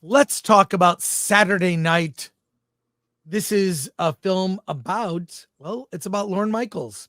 Let's talk about Saturday Night. This is a film about, well, it's about Lorne Michaels,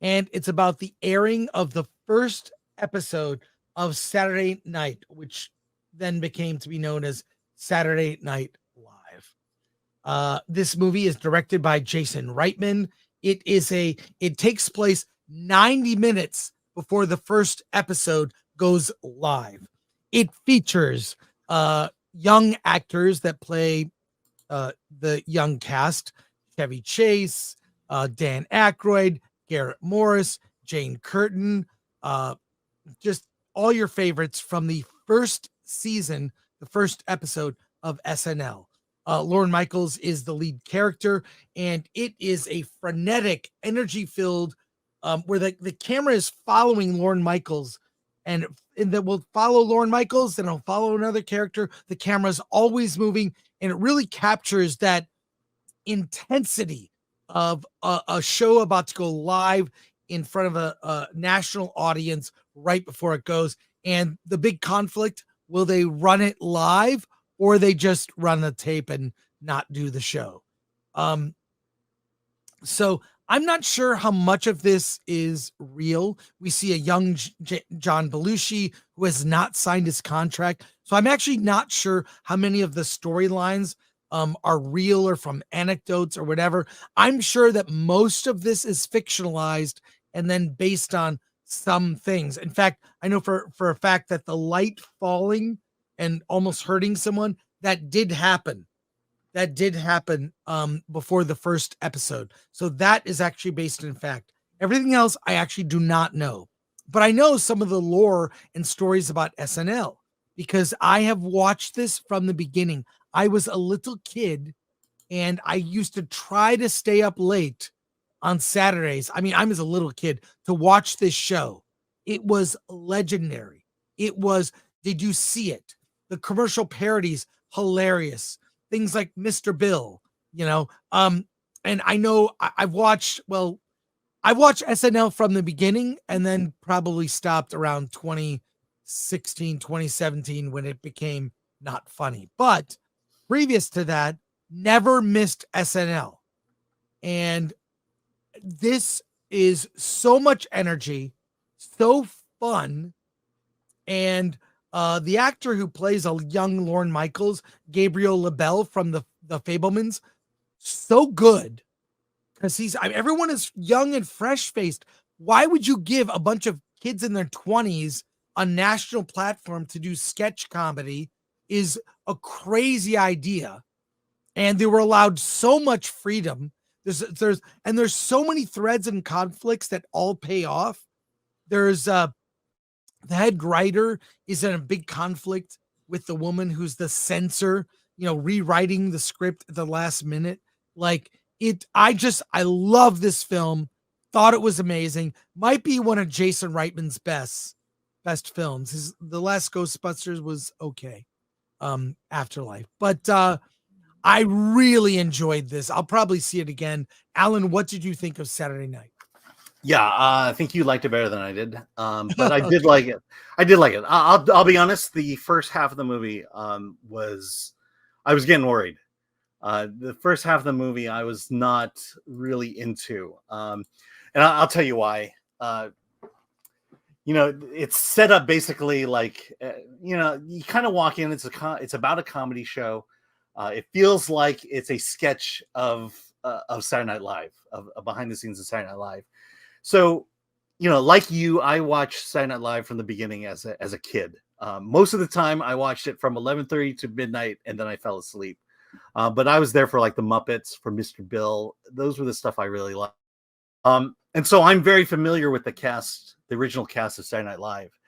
and it's about the airing of the first episode of Saturday Night, which then became to be known as Saturday Night Live. This movie is directed by Jason Reitman. It takes place 90 minutes before the first episode goes live. It features young actors that play the young cast: Chevy Chase, Dan Aykroyd, Garrett Morris, Jane Curtin, uh, just all your favorites from the first season, the first episode of SNL. Lorne Michaels is the lead character, and it is a frenetic, energy filled, where the camera is following Lorne Michaels, and that will follow Lorne Michaels, then it'll follow another character. The camera's always moving, and it really captures that intensity of a show about to go live in front of a national audience right before it goes. And the big conflict: will they run it live, or they just run the tape and not do the show? Um, so I'm not sure how much of this is real. We see a young John Belushi who has not signed his contract. So I'm actually not sure how many of the storylines are real or from anecdotes or whatever. I'm sure that most of this is fictionalized and then based on some things. In fact, I know for a fact that the light falling and almost hurting someone, that did happen. That did happen before the first episode. So that is actually based in fact. Everything else I actually do not know. But I know some of the lore and stories about SNL because I have watched this from the beginning. I was a little kid and I used to try to stay up late on Saturdays. I mean, I was a little kid to watch this show. It was legendary. It was, did you see it? The commercial parodies, hilarious. Things like Mr. Bill, you know. And I know I've watched, well, I watched SNL from the beginning and then probably stopped around 2016, 2017 when it became not funny. But previous to that, never missed SNL. And this is so much energy, so fun. And the actor who plays a young Lorne Michaels, Gabriel LaBelle from the Fablemans, so good because everyone is young and fresh faced. Why would you give a bunch of kids in their 20s a national platform to do sketch comedy? Is a crazy idea. And they were allowed so much freedom. There's so many threads and conflicts that all pay off. There's the head writer is in a big conflict with the woman who's the censor, rewriting the script at the last minute. Like I love this film. Thought it was amazing. Might be one of Jason Reitman's best films. The last Ghostbusters was okay. Afterlife. But I really enjoyed this. I'll probably see it again. Alan, what did you think of Saturday Night? Yeah, I think you liked it better than I did. But I did like it. I did like it. I'll be honest. The first half of the movie I was getting worried. The first half of the movie I was not really into, and I'll tell you why. It's set up basically like you kind of walk in. It's about a comedy show. It feels like it's a sketch of Saturday Night Live, of behind the scenes of Saturday Night Live. So, like you, I watched Saturday Night Live from the beginning as a kid. Most of the time, I watched it from 11:30 to midnight, and then I fell asleep. But I was there for like the Muppets, for Mr. Bill. Those were the stuff I really liked. And so I'm very familiar with the original cast of Saturday Night Live,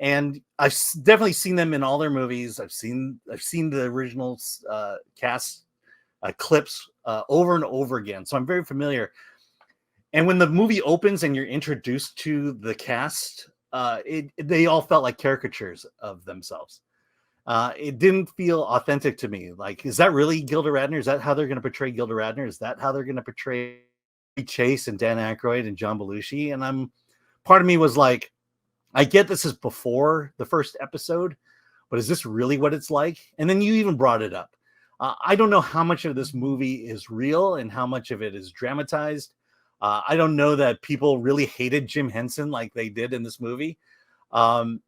and I've definitely seen them in all their movies. I've seen the original cast clips over and over again, so I'm very familiar. And when the movie opens and you're introduced to the cast, they all felt like caricatures of themselves. It didn't feel authentic to me. Like, is that really Gilda Radner? Is that how they're going to portray Gilda Radner? Is that how they're going to portray Chase and Dan Aykroyd and John Belushi? And part of me was like, I get this is before the first episode, but is this really what it's like? And then you even brought it up. I don't know how much of this movie is real and how much of it is dramatized. I don't know that people really hated Jim Henson like they did in this movie. So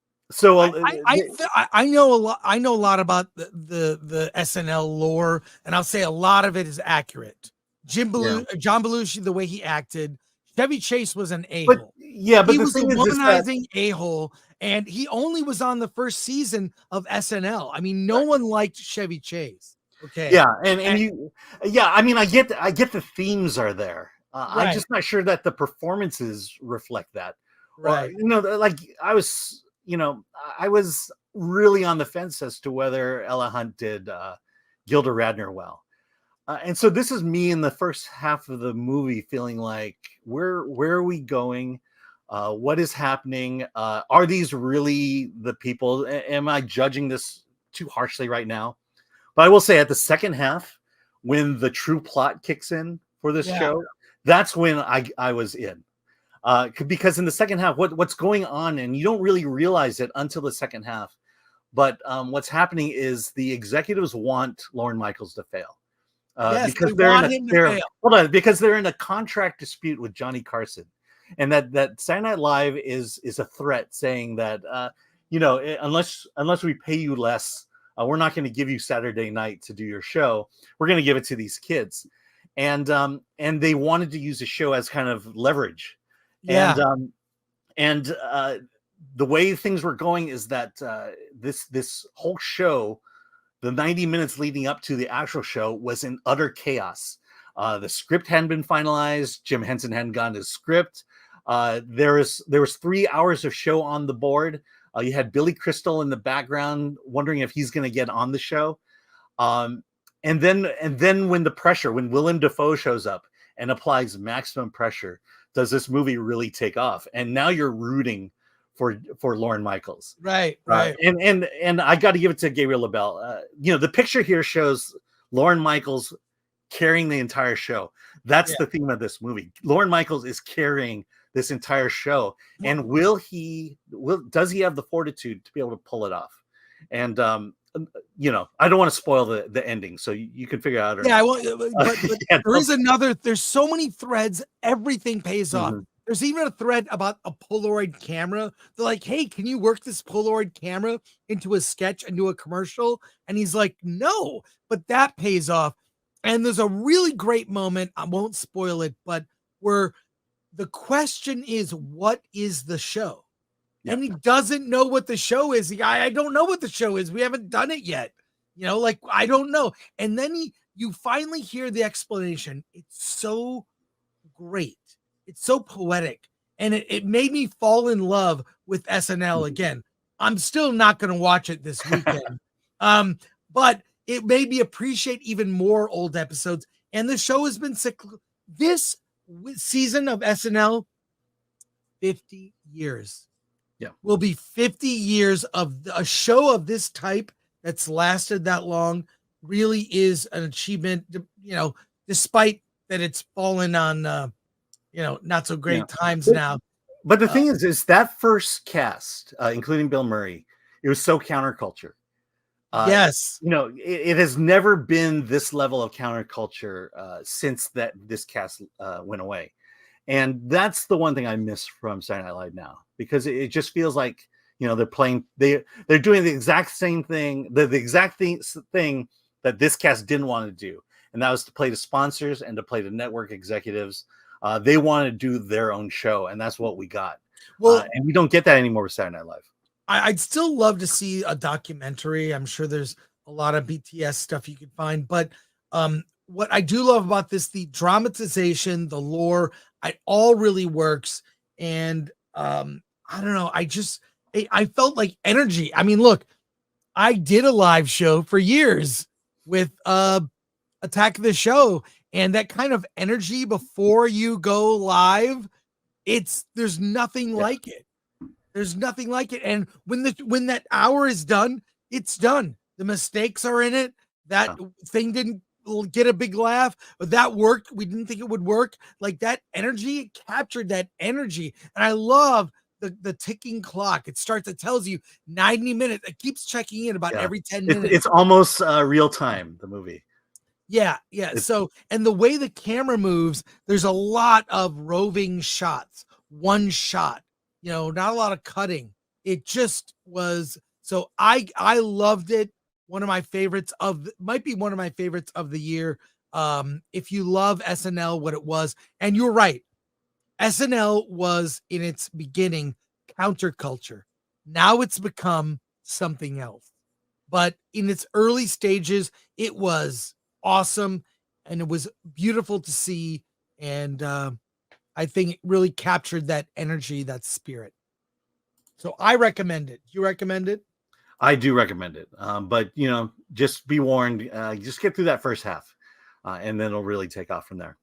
I know a lot. I know a lot about the SNL lore, and I'll say a lot of it is accurate. John Belushi, the way he acted, Chevy Chase was an a-hole. But he the was thing a is womanizing a-hole, and he only was on the first season of SNL. I mean, no one liked Chevy Chase. Okay. Yeah, I mean, I get the themes are there. Right. I'm just not sure that the performances reflect that. Right. Or, like I was really on the fence as to whether Ella Hunt did Gilda Radner well. And so this is me in the first half of the movie feeling like, where are we going? What is happening? Are these really the people? Am I judging this too harshly right now? But I will say at the second half, when the true plot kicks in for this show, that's when I was in. Because in the second half, what's going on, and you don't really realize it until the second half. But what's happening is the executives want Lorne Michaels to fail. Because they're in a contract dispute with Johnny Carson, and that Saturday Night Live is a threat saying that unless we pay you less, we're not going to give you Saturday night to do your show. We're going to give it to these kids, and they wanted to use the show as kind of leverage. The way things were going is that this whole show, the 90 minutes leading up to the actual show, was in utter chaos. The script hadn't been finalized. Jim Henson hadn't gotten his script. There was 3 hours of show on the board. You had Billy Crystal in the background wondering if he's going to get on the show. And then when Willem Dafoe shows up and applies maximum pressure, does this movie really take off? And now you're rooting for Lorne Michaels. Right. And I got to give it to Gabriel LaBelle. The picture here shows Lorne Michaels carrying the entire show. That's the theme of this movie. Lorne Michaels is carrying this entire show. And does he have the fortitude to be able to pull it off? And I don't want to spoil the ending, so you can figure out. But there's so many threads, everything pays off. There's even a thread about a Polaroid camera. They're like, hey, can you work this Polaroid camera into a sketch, into a commercial? And he's like, no, but that pays off. And there's a really great moment, I won't spoil it, but where the question is, what is the show? And he doesn't know what the show is. I don't know what the show is. We haven't done it yet. I don't know. And then you finally hear the explanation. It's so great. It's so poetic. And it made me fall in love with SNL again. I'm still not going to watch it this weekend. But it made me appreciate even more old episodes. And the show has been this season of SNL, 50 years. Will be 50 years of a show of this type that's lasted that long. Really is an achievement, despite that it's fallen on, not so great times now. But the thing is that first cast, including Bill Murray, it was so counterculture. Yes. It has never been this level of counterculture since this cast went away. And that's the one thing I miss from Saturday Night Live now, because it just feels like, they're doing the exact same thing, the exact thing that this cast didn't want to do. And that was to play the sponsors and to play the network executives. They want to do their own show, and that's what we got. Well, and we don't get that anymore with Saturday Night Live. I'd still love to see a documentary. I'm sure there's a lot of BTS stuff you can find, but what I do love about this, the dramatization, the lore, it all really works. And I don't know. I felt like energy. I mean, look, I did a live show for years with Attack of the Show, and that kind of energy before you go live, there's nothing like it. There's nothing like it. And when that hour is done, it's done. The mistakes are in it. That thing didn't get a big laugh, but that worked. We didn't think it would work. Like that energy, it captured that energy. And I love the ticking clock. It tells you 90 minutes. It keeps checking in about every 10 minutes. It's almost real time, the movie. Yeah. So, and the way the camera moves, there's a lot of roving shots, one shot, not a lot of cutting. It just was. So I loved it. Might be one of my favorites of the year. If you love SNL, what it was, and you're right, SNL was in its beginning counterculture. Now it's become something else. But in its early stages, it was awesome and it was beautiful to see. And I think it really captured that energy, that spirit. So I recommend it. You recommend it? I do recommend it. But just be warned, just get through that first half and then it'll really take off from there.